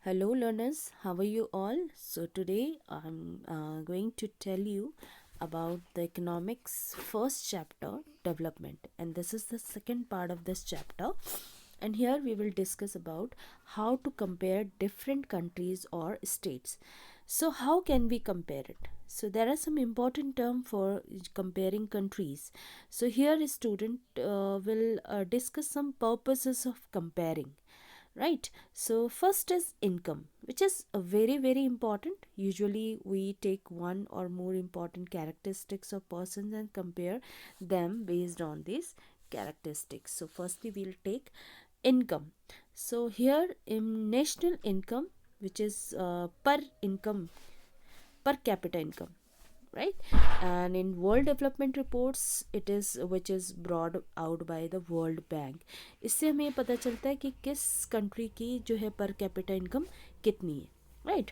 Hello, learners. How are you all? So, today I'm going to tell you about the economics first chapter, development, and this is the second part of this chapter. And here we will discuss about how to compare different countries or states. So, how can we compare it? So, there are some important terms for comparing countries. So, here a student will discuss some purposes of comparing, right? So first is income, which is a very important. Usually we take one or more important characteristics of persons and compare them based on these characteristics. So firstly we'll take income. So here in national income, which is per capita income, right? And in world development reports it is which is brought out by the world bank. इससे हमें पता चलता है कि किस country की जो है पर कैपिटा इनकम कितनी है, right?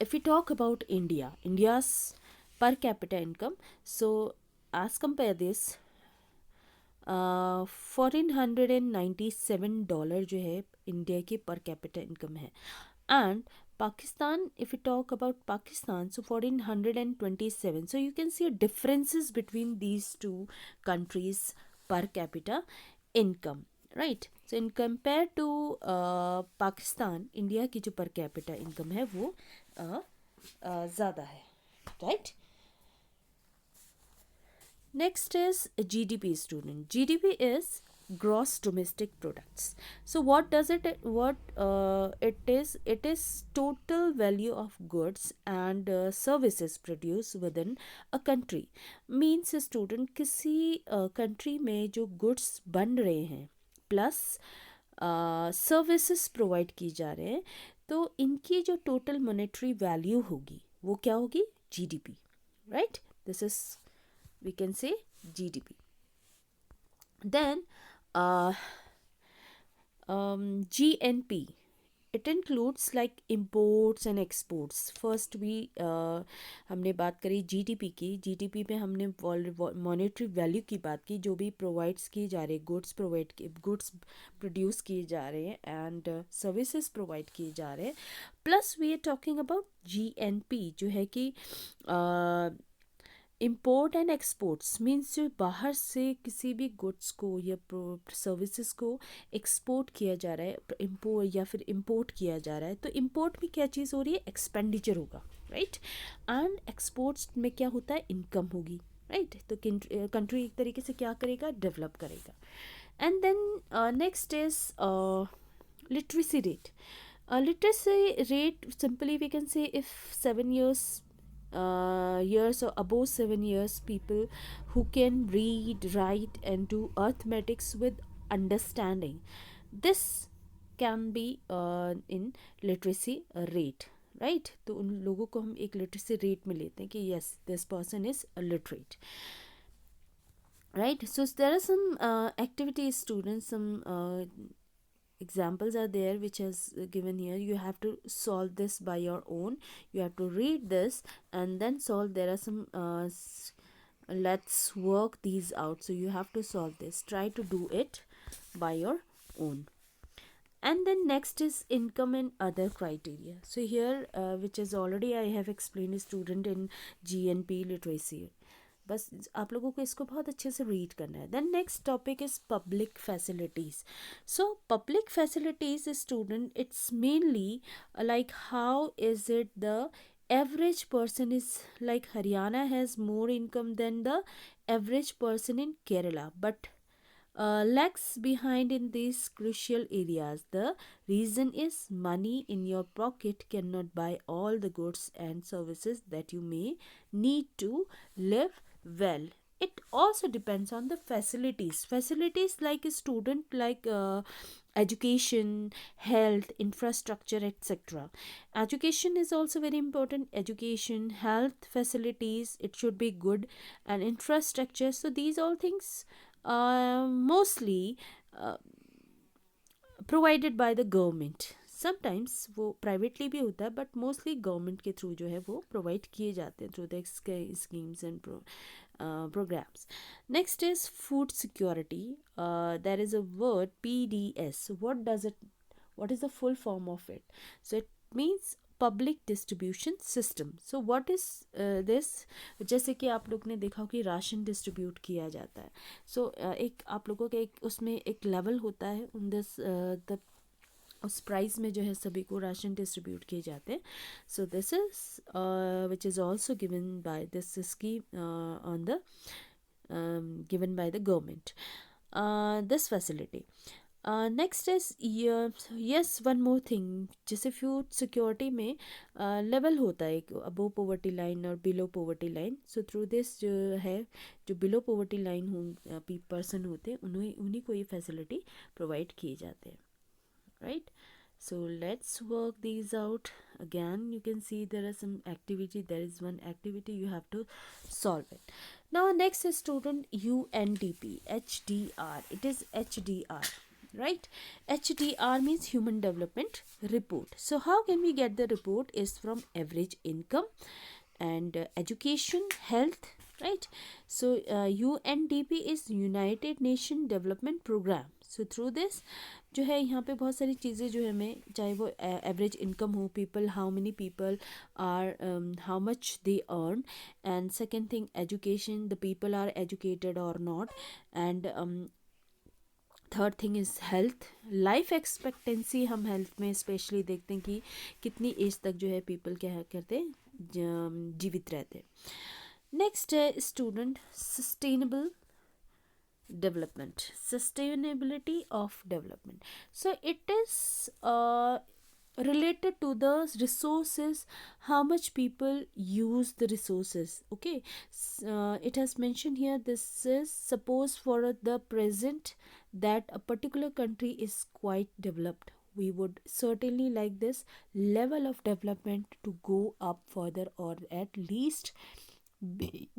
If we talk about India's per capita income, so as compare this, $1,497 जो है इंडिया की पर कैपिटा इनकम है. And Pakistan, if we talk about Pakistan, so 1427. So you can see differences between these two countries per capita income, right? So in compare to Pakistan, India की जो per capita income है वो ज़्यादा है, right? Next is GDP, student. GDP is gross domestic products. So what does it is? It is total value of goods and services produced within a country. Means student किसी country में जो goods बन रहे हैं plus services provide की जा रहे हैं, तो इनकी जो टोटल मॉनेटरी वैल्यू होगी वो क्या होगी? GDP, right? This is we can say GDP. Then uh, GNP, it includes like imports and exports. First we हमने बात करी जीडीपी की. जीडीपी में हमने मॉनेटरी वैल्यू की बात की, जो भी प्रोवाइड्स किए जा रहे गुड्स प्रोड्यूस किए जा रहे हैं एंड सर्विसेज प्रोवाइड किए जा रहे हैं. Plus we are talking about GNP, जो है कि इम्पोर्ट एंड एक्सपोर्ट्स मीन्स जो बाहर से किसी भी गुड्स को या सर्विसेज को एक्सपोर्ट किया जा रहा है, इम्पोर्ट या फिर इम्पोर्ट किया जा रहा है, तो इम्पोर्ट में क्या चीज़ हो रही है? एक्सपेंडिचर होगा, राइट? एंड एक्सपोर्ट्स में क्या होता है? इनकम होगी, राइट? तो कंट्री एक तरीके से क्या करेगा? डेवलप करेगा. And then next is literacy rate. Literacy rate, simply we can say, if 7 years or above 7 years, people who can read, write and do arithmetics with understanding, this can be in literacy rate, right? तो उन लोगों को हम एक literacy rate में लेते हैं कि yes, this person is literate, right? So there are some activities, students, some examples are there which is given here. You have to solve this by your own. You have to read this and then solve. There are some let's work these out. So you have to solve this. Try to do it by your own. And then next is income and other criteria. So here which is already I have explained, student in GNP literacy. बस आप लोगों को इसको बहुत अच्छे से read करना है. Then next topic is public facilities. So public facilities student, it's mainly like how is it the average person is, like Haryana has more income than the average person in Kerala, but lags behind in these crucial areas. The reason is money in your pocket cannot buy all the goods and services that you may need to live well. It also depends on the facilities like a student, like education, health, infrastructure, etc. Education is also very important. Education, health facilities, it should be good, and infrastructure. So these all things mostly provided by the government. Sometimes वो privately भी होता है, but mostly government के through जो है वो provide किए जाते हैं through the schemes and programs. Next is food security. There is a word PDS. What is the full form of it? So it means public distribution system. So what is this? जैसे कि आप लोग ने देखा हो कि ration distribute किया जाता है. सो एक आप लोगों के एक उसमें एक लेवल होता है उन दिस द उस प्राइस में जो है सभी को राशन डिस्ट्रीब्यूट किए जाते हैं. So this is which is also given by this scheme on the given by the government, this facility. Next is yes, one more thing. जैसे फूड सिक्योरिटी में लेवल होता है एक अबो पोवर्टी लाइन और below poverty line. So through this जो है जो below poverty line हो पर्सन होते हैं उन्हें उन्हीं को ये फैसिलिटी प्रोवाइड किए जाते हैं. Right, so let's work these out. Again, you can see there are some activity. There is one activity you have to solve it. Now next is student UNDP HDR. It is HDR, right? HDR means human development report. So how can we get the report? Is from average income and education, health, right? So UNDP is United Nation Development Program. So through this जो है यहाँ पे बहुत सारी चीज़ें जो है हमें, चाहे वो एवरेज इनकम हो, people how many people are, how much they earn, and second thing education, the people are educated और not, and third thing is health, life expectancy. हम हेल्थ में स्पेशली देखते हैं कि कितनी एज तक जो है पीपल क्या करते हैं, जीवित रहते हैं. नेक्स्ट है student sustainable development, sustainability of development. So it is related to the resources, how much people use the resources. Okay, it has mentioned here, this is suppose for the present that a particular country is quite developed, we would certainly like this level of development to go up further, or at least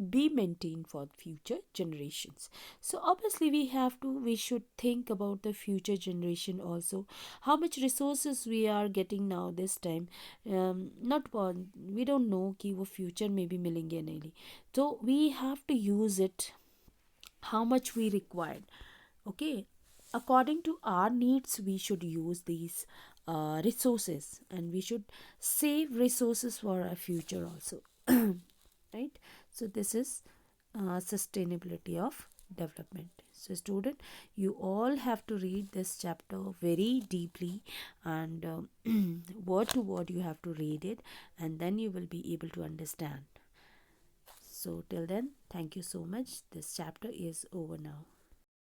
be maintained for future generations. So obviously we should think about the future generation also, how much resources we are getting now this time. Not we don't know कि वो future में भी मिलेंगे नहीं, so we have to use it how much we required. Okay, according to our needs we should use these resources, and we should save resources for our future also. Right, so this is sustainability of development. So student, you all have to read this chapter very deeply, and word to word you have to read it, and then you will be able to understand. So till then, thank you so much. This chapter is over now.